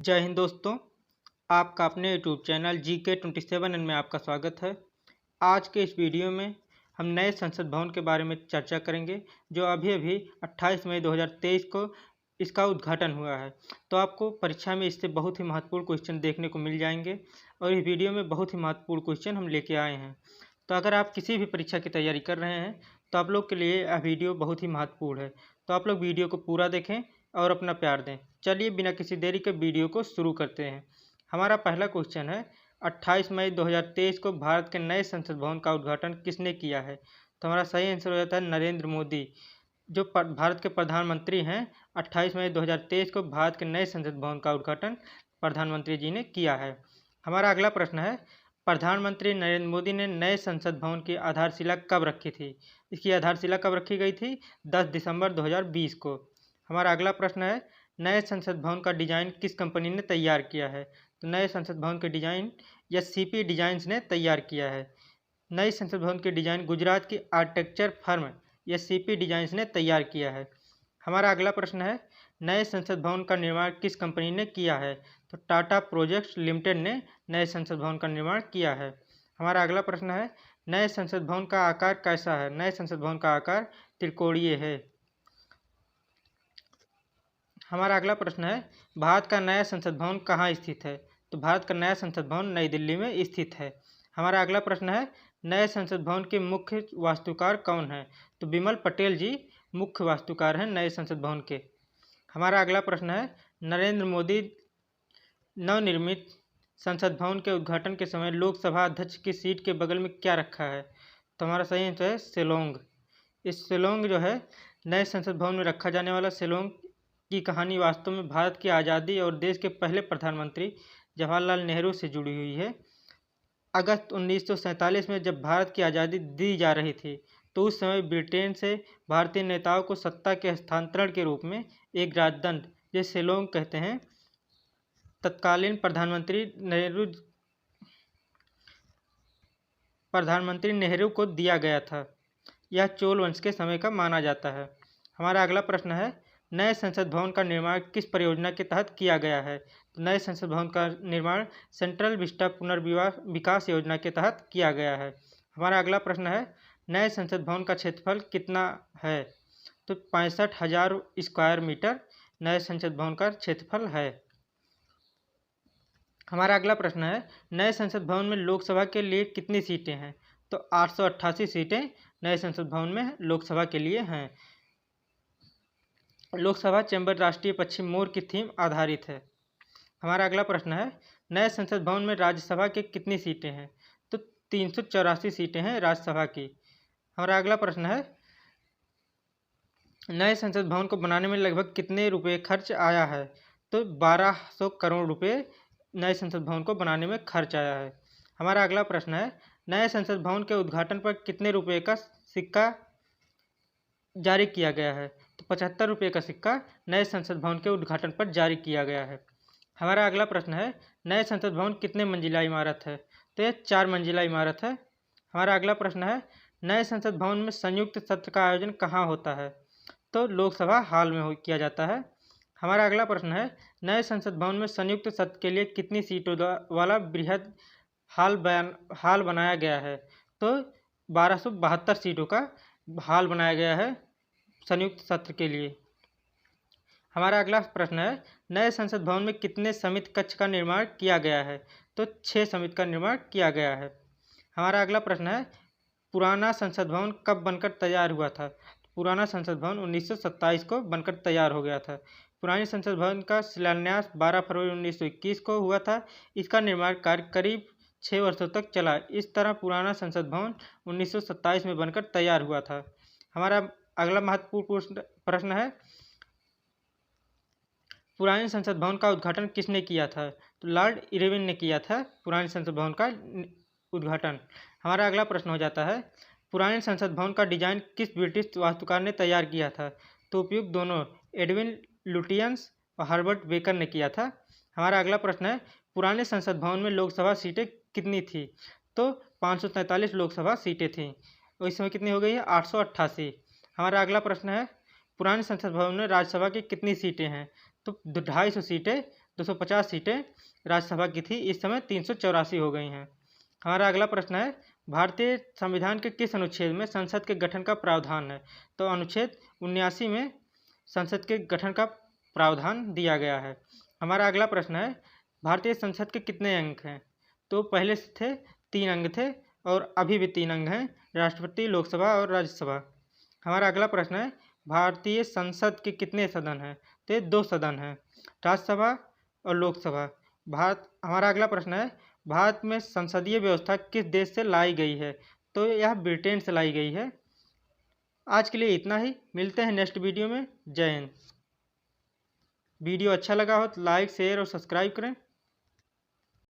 जय हिंद दोस्तों। आपका अपने यूट्यूब चैनल GK27 में आपका स्वागत है। आज के इस वीडियो में हम नए संसद भवन के बारे में चर्चा करेंगे जो अभी 28 मई 2023 को इसका उद्घाटन हुआ है। तो आपको परीक्षा में इससे बहुत ही महत्वपूर्ण क्वेश्चन देखने को मिल जाएंगे और इस वीडियो में बहुत ही महत्वपूर्ण क्वेश्चन हम लेके आए हैं। तो अगर आप किसी भी परीक्षा की तैयारी कर रहे हैं तो आप लोग के लिए यह वीडियो बहुत ही महत्वपूर्ण है। तो आप लोग वीडियो को पूरा देखें और अपना प्यार दें। चलिए बिना किसी देरी के वीडियो को शुरू करते हैं। हमारा पहला क्वेश्चन है 28 मई 2023 को भारत के नए संसद भवन का उद्घाटन किसने किया है। तो हमारा सही आंसर हो जाता है नरेंद्र मोदी, जो भारत के प्रधानमंत्री हैं। 28 मई 2023 को भारत के नए संसद भवन का उद्घाटन प्रधानमंत्री जी ने किया है। हमारा अगला प्रश्न है प्रधानमंत्री नरेंद्र मोदी ने नए संसद भवन की आधारशिला कब रखी थी। इसकी आधारशिला कब रखी गई थी? 10 दिसंबर 2020 को। हमारा अगला प्रश्न है नए संसद भवन का डिजाइन किस कंपनी ने तैयार किया है। तो नए संसद भवन के डिजाइन SCP डिजाइन्स ने तैयार किया है। नई संसद भवन के डिजाइन गुजरात की आर्किटेक्चर फर्म SCP डिजाइन्स ने तैयार किया है। हमारा अगला प्रश्न है नए संसद भवन का निर्माण किस कंपनी ने किया है। तो टाटा प्रोजेक्ट्स लिमिटेड ने नए संसद भवन का निर्माण किया है। हमारा अगला प्रश्न है नए संसद भवन का आकार कैसा है। नए संसद भवन का आकार त्रिकोणीय है। हमारा अगला प्रश्न है भारत का नया संसद भवन कहाँ स्थित है। तो भारत का नया संसद भवन नई दिल्ली में स्थित है। हमारा अगला प्रश्न है नए संसद भवन के मुख्य वास्तुकार कौन है। तो बिमल पटेल जी मुख्य वास्तुकार हैं नए संसद भवन के। हमारा अगला प्रश्न है नरेंद्र मोदी नवनिर्मित संसद भवन के उद्घाटन के समय लोकसभा अध्यक्ष की सीट के बगल में क्या रखा है। तो हमारा सही आंसर है शिलोंग। इस शिलोंग जो है नए संसद भवन में रखा जाने वाला शिलोंग की कहानी वास्तव में भारत की आज़ादी और देश के पहले प्रधानमंत्री जवाहरलाल नेहरू से जुड़ी हुई है। अगस्त 1947 में जब भारत की आज़ादी दी जा रही थी तो उस समय ब्रिटेन से भारतीय नेताओं को सत्ता के हस्तांतरण के रूप में एक राजदंड, जिसे शिलोंग कहते हैं, तत्कालीन प्रधानमंत्री नेहरू को दिया गया था। यह चोल वंश के समय का माना जाता है। हमारा अगला प्रश्न है नए संसद भवन का निर्माण किस परियोजना के तहत किया गया है। तो नए संसद भवन का निर्माण सेंट्रल विस्टा पुनर्विकास योजना के तहत किया गया है। हमारा अगला प्रश्न है नए संसद भवन का क्षेत्रफल कितना है। तो 65,000 स्क्वायर मीटर नए संसद भवन का क्षेत्रफल है। हमारा अगला प्रश्न है नए संसद भवन में लोकसभा के लिए कितनी सीटें हैं। तो 888 सीटें नए संसद भवन में लोकसभा के लिए हैं। लोकसभा चैम्बर राष्ट्रीय पक्षी मोर की थीम आधारित है। हमारा अगला प्रश्न है नए संसद भवन में राज्यसभा के कितनी सीटें हैं। तो 384 सीटें हैं राज्यसभा की। हमारा अगला प्रश्न है नए संसद भवन को बनाने में लगभग कितने रुपए खर्च आया है। तो 1200 करोड़ रुपए नए संसद भवन को बनाने में खर्च आया है। हमारा अगला प्रश्न है नए संसद भवन के उद्घाटन पर कितने रुपए का सिक्का जारी किया गया है। तो 75 रुपये का सिक्का नए संसद भवन के उद्घाटन पर जारी किया गया है। हमारा अगला प्रश्न है नए संसद भवन कितने मंजिला इमारत है। तो यह 4 मंजिला इमारत है। हमारा अगला प्रश्न है नए संसद भवन में संयुक्त सत्र का आयोजन कहाँ होता है। तो लोकसभा हाल में किया जाता है। हमारा अगला प्रश्न है नए संसद भवन में संयुक्त सत्र के लिए कितनी सीटों वाला बृहद हाल बनाया गया है। तो 1272 सीटों का हाल बनाया गया है संयुक्त सत्र के लिए। हमारा अगला प्रश्न है नए संसद भवन में कितने समिति कक्ष का निर्माण किया गया है। तो 6 समिति का निर्माण किया गया है। हमारा अगला प्रश्न है पुराना संसद भवन कब बनकर तैयार हुआ था। पुराना संसद भवन 1927 को बनकर तैयार हो गया था। पुरानी संसद भवन का शिलान्यास 12 फरवरी 1921 को हुआ था। इसका निर्माण कार्य करीब 6 वर्षों तक चला। इस तरह पुराना संसद भवन 1927 में बनकर तैयार हुआ था। हमारा अगला महत्वपूर्ण प्रश्न है पुराने संसद भवन का उद्घाटन किसने किया था। तो लॉर्ड इरविन ने किया था पुराने संसद भवन का उद्घाटन। हमारा अगला प्रश्न हो जाता है पुराने संसद भवन का डिजाइन किस ब्रिटिश वास्तुकार ने तैयार किया था। तो उपयुक्त दोनों एडविन लुटियंस और हर्बर्ट बेकर ने किया था। हमारा अगला प्रश्न है पुराने संसद भवन में लोकसभा सीटें कितनी थी। तो 543 लोकसभा सीटें थीं और इस समय कितनी हो गई है 888। हमारा अगला प्रश्न है पुराने संसद भवन में राज्यसभा की कितनी सीटें हैं। तो 250 सीटें 250 सीटें राज्यसभा की थी, इस समय 384 हो गई हैं। हमारा अगला प्रश्न है, भारतीय संविधान के किस अनुच्छेद में संसद के गठन का प्रावधान है? तो अनुच्छेद 79 में संसद के गठन का प्रावधान दिया गया है। हमारा अगला प्रश्न है, भारतीय संसद के कितने अंग हैं? तो पहले थे 3 अंग थे और अभी भी 3 अंग हैं, राष्ट्रपति, लोकसभा और राज्यसभा। हमारा अगला प्रश्न है, भारतीय संसद के कितने सदन हैं? तो ये 2 सदन हैं, राज्यसभा और लोकसभा। हमारा अगला प्रश्न है, भारत में संसदीय व्यवस्था किस देश से लाई गई है? तो यह ब्रिटेन से लाई गई है। आज के लिए इतना ही, मिलते हैं नेक्स्ट वीडियो में। जय हिंद। वीडियो अच्छा लगा हो तो लाइक, शेयर और सब्सक्राइब करें।